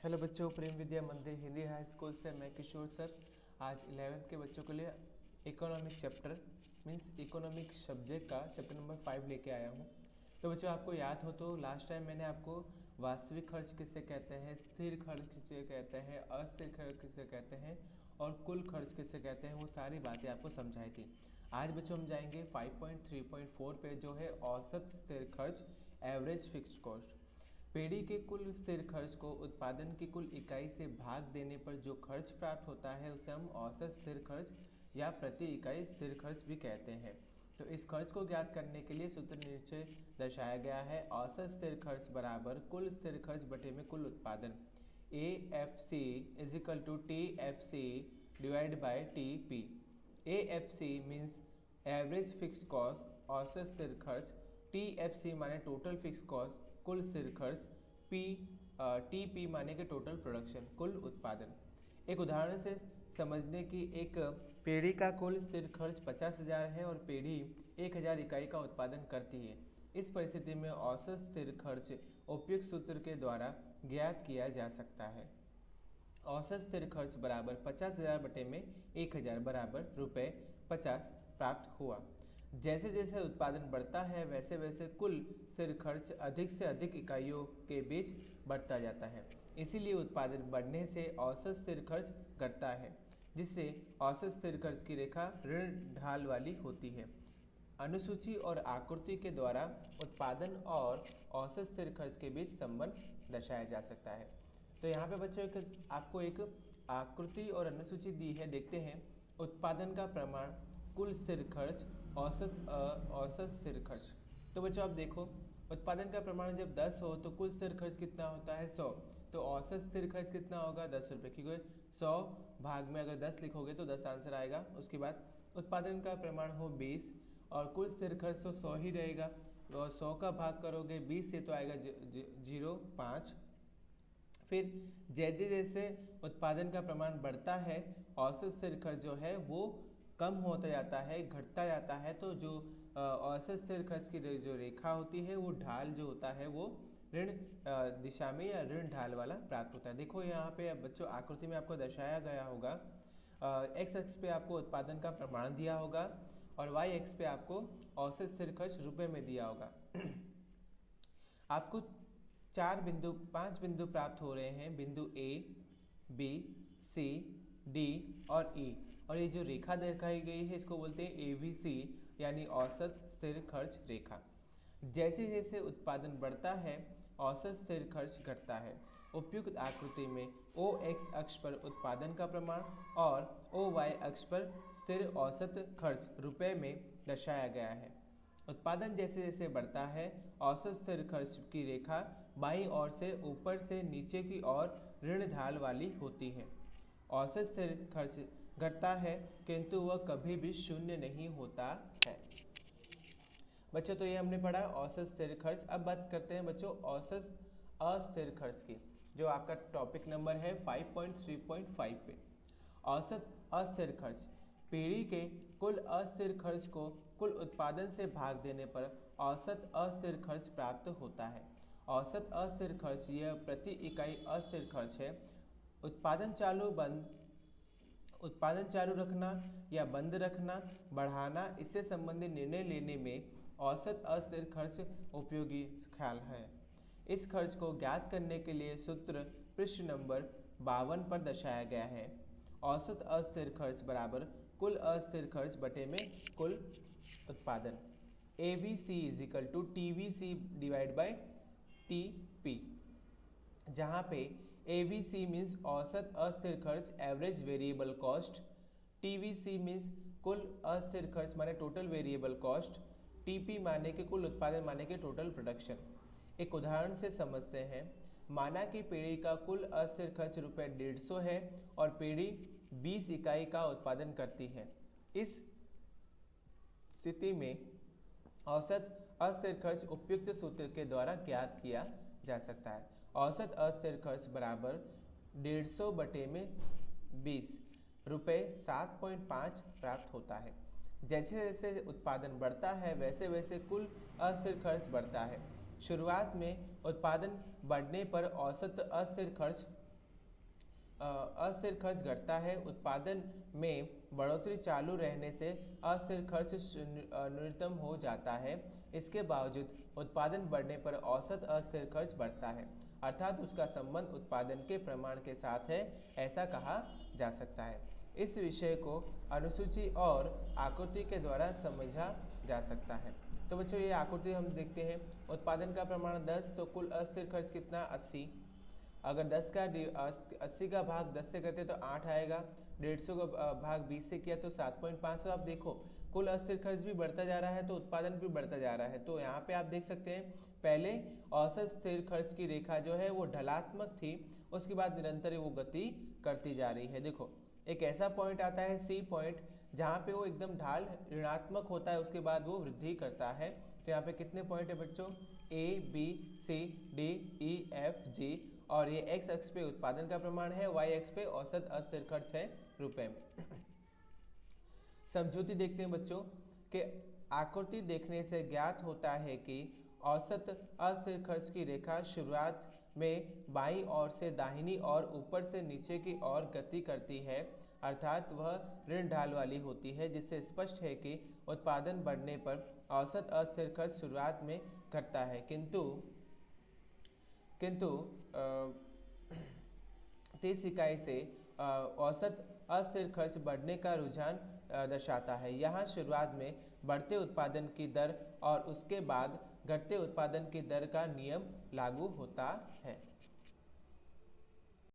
Hello बच्चों, प्रेम विद्या मंदिर Hindi high school से मैं किशोर सर आज 11th के बच्चों के लिए economic chapter means economic subject का चैप्टर नंबर 5 लेके आया हूँ। तो बच्चों आपको याद हो तो लास्ट टाइम मैंने आपको वास्तविक खर्च किसे कहते हैं, स्थिर खर्च किसे कहते हैं, अस्थिर खर्च किसे कहते हैं और कुल खर्च किसे कहते हैं, वो सारी बातें आपको समझाई थी। आज बच्चों हम जाएंगे 5.3.4 पे जो है औसत स्थिर खर्च, एवरेज फिक्स्ड कॉस्ट। पेढ़ी के कुल स्थिर खर्च को उत्पादन की कुल इकाई से भाग देने पर जो खर्च प्राप्त होता है उसे हम औसत स्थिर खर्च या प्रति इकाई स्थिर खर्च भी कहते हैं। तो इस खर्च को ज्ञात करने के लिए सूत्र नीचे दर्शाया गया है। औसत स्थिर खर्च बराबर कुल स्थिर खर्च बटे में कुल उत्पादन, A F C is equal to T F C divide by T P. A F C means average fix cost औसत स्थिर खर्च, टी एफ सी माने टोटल फिक्स कॉस्ट कुल स्थिर खर्च, पी टी पी माने के टोटल प्रोडक्शन कुल उत्पादन। एक उदाहरण से समझने की, एक पेढ़ी का कुल स्थिर खर्च 50,000 है और पेढ़ी 1,000 इकाई का उत्पादन करती है। इस परिस्थिति में औसत स्थिर खर्च उपयुक्त सूत्र के द्वारा ज्ञात किया जा सकता है। औसत स्थिर खर्च बराबर 50,000 बटे में 1,000 बराबर रुपये 50 प्राप्त हुआ। जैसे जैसे उत्पादन बढ़ता है वैसे वैसे कुल स्थिर खर्च अधिक से अधिक इकाइयों के बीच बढ़ता जाता है। इसीलिए उत्पादन बढ़ने से औसत स्थिर खर्च घटता है, जिससे औसत स्थिर खर्च की रेखा ऋण ढाल वाली होती है। अनुसूची और आकृति के द्वारा उत्पादन और औसत स्थिर खर्च के बीच संबंध दर्शाया जा सकता है। तो यहाँ पे बच्चों आपको एक आकृति और अनुसूची दी है, देखते हैं। उत्पादन का प्रमाण, कुल स्थिर खर्च, औसत स्थिर खर्च। तो बच्चों आप देखो, उत्पादन का प्रमाण जब 10 हो तो कुल स्थिर खर्च कितना होता है 100। तो औसत स्थिर खर्च कितना होगा 10 रुपये, क्योंकि 100 भाग में अगर 10 लिखोगे तो 10 आंसर आएगा। उसके बाद उत्पादन का प्रमाण हो 20 और कुल स्थिर खर्च तो 100 ही रहेगा, और 100 का भाग करोगे 20 से तो आएगा 0.5। फिर जैसे जैसे उत्पादन का प्रमाण बढ़ता है औसत स्थिर खर्च जो है वो कम होता जाता है, घटता जाता है। तो जो औसत स्थिर खर्च की जो रेखा होती है वो ढाल जो होता है वो ऋण दिशा में या ऋण ढाल वाला प्राप्त होता है। देखो यहाँ पे बच्चों आकृति में आपको दर्शाया गया होगा, एक्स अक्ष पे आपको उत्पादन का प्रमाण दिया होगा और वाई अक्ष पे आपको औसत स्थिर खर्च रुपए में दिया होगा। आपको 5 बिंदु प्राप्त हो रहे हैं, बिंदु ए, बी, सी, डी और ई। और ये जो रेखा दिखाई गई है इसको बोलते हैं एबीसी, यानी औसत स्थिर खर्च रेखा। जैसे जैसे उत्पादन बढ़ता है औसत स्थिर खर्च घटता है। उपयुक्त आकृति में ओ एक्स अक्ष पर उत्पादन का प्रमाण और ओ वाई अक्ष पर स्थिर औसत खर्च रुपए में दर्शाया गया है। उत्पादन जैसे जैसे बढ़ता है औसत स्थिर खर्च की रेखा बाईं ओर से ऊपर से नीचे की ओर ऋण ढाल वाली होती है। औसत स्थिर खर्च घटता है किंतु वह कभी भी शून्य नहीं होता है। बच्चों तो ये हमने पढ़ा औसत स्थिर खर्च। अब बात करते हैं बच्चों औसत अस्थिर खर्च की, जो आपका टॉपिक नंबर है 5.3.5 पे। औसत अस्थिर खर्च, पीढ़ी के कुल अस्थिर खर्च को कुल उत्पादन से भाग देने पर औसत अस्थिर खर्च प्राप्त होता है। औसत अस्थिर खर्च यह प्रति इकाई अस्थिर खर्च है। उत्पादन चालू रखना या बंद रखना, बढ़ाना, इससे संबंधित निर्णय लेने में औसत अस्थिर खर्च उपयोगी ख्याल है। इस खर्च को ज्ञात करने के लिए सूत्र पृष्ठ नंबर 52 पर दर्शाया गया है। औसत अस्थिर खर्च बराबर कुल अस्थिर खर्च बटे में कुल उत्पादन, A B C is equal to T V C divide by T P, जहाँ पे ए वी सी मीन्स औसत अस्थिर खर्च average variable cost, T V C means कुल अस्थिर खर्च माने total variable cost, T P माने के कुल उत्पादन माने के टोटल प्रोडक्शन। एक उदाहरण से समझते हैं। माना कि पेढ़ी का कुल अस्थिर खर्च रुपये 150 है और पेढ़ी 20 इकाई का उत्पादन करती है। इस स्थिति में औसत अस्थिर खर्च उपयुक्त सूत्र के द्वारा ज्ञात किया जा सकता है। औसत अस्थिर खर्च बराबर 150 बटे में 20 रुपये 7.5 प्राप्त होता है। जैसे जैसे उत्पादन बढ़ता है वैसे वैसे कुल अस्थिर खर्च बढ़ता है। शुरुआत में उत्पादन बढ़ने पर औसत अस्थिर खर्च अस्थिर खर्च घटता है। उत्पादन में बढ़ोतरी चालू रहने से अस्थिर खर्च न्यूनतम हो जाता है। इसके बावजूद उत्पादन बढ़ने पर औसत अस्थिर खर्च बढ़ता है, अर्थात उसका संबंध उत्पादन के प्रमाण के साथ है, ऐसा कहा जा सकता है। इस विषय को अनुसूची और आकृति के द्वारा समझा जा सकता है। तो बच्चों ये आकृति हम देखते हैं, उत्पादन का प्रमाण 10, तो कुल अस्थिर खर्च कितना 80। अगर 10 का 80 का भाग 10 से करते तो 8 आएगा, 150 का भाग 20 से किया तो 7.5। तो आप देखो कुल अस्थिर खर्च भी बढ़ता जा रहा है तो उत्पादन भी बढ़ता जा रहा है। तो यहाँ पे आप देख सकते हैं पहले औसत स्थिर खर्च की रेखा जो है वो ढलात्मक थी, उसके बाद निरंतर वो गति करती जा रही है। देखो एक ऐसा पॉइंट आता है सी पॉइंट जहाँ पे वो एकदम ढाल ऋणात्मक होता है, उसके बाद वो वृद्धि करता है। तो यहाँ पे कितने पॉइंट है बच्चों, A B C D E F G, और ये एक्स अक्ष पे उत्पादन का प्रमाण है, वाई अक्ष पे औसत अस्थिर खर्च है रुपए में। समझौती देखते हैं बच्चों कि आकृति देखने से ज्ञात होता है कि औसत अस्थिर खर्च की रेखा शुरुआत में बाईं ओर से दाहिनी और ऊपर से नीचे की ओर गति करती है, अर्थात वह ऋण ढाल वाली होती है, जिससे स्पष्ट है कि उत्पादन बढ़ने पर औसत अस्थिर खर्च शुरुआत में घटता है, किंतु 30 इकाई से औसत अस्थिर खर्च बढ़ने का रुझान दर्शाता है। यहाँ शुरुआत में बढ़ते उत्पादन की दर और उसके बाद घटते उत्पादन की दर का नियम लागू होता है।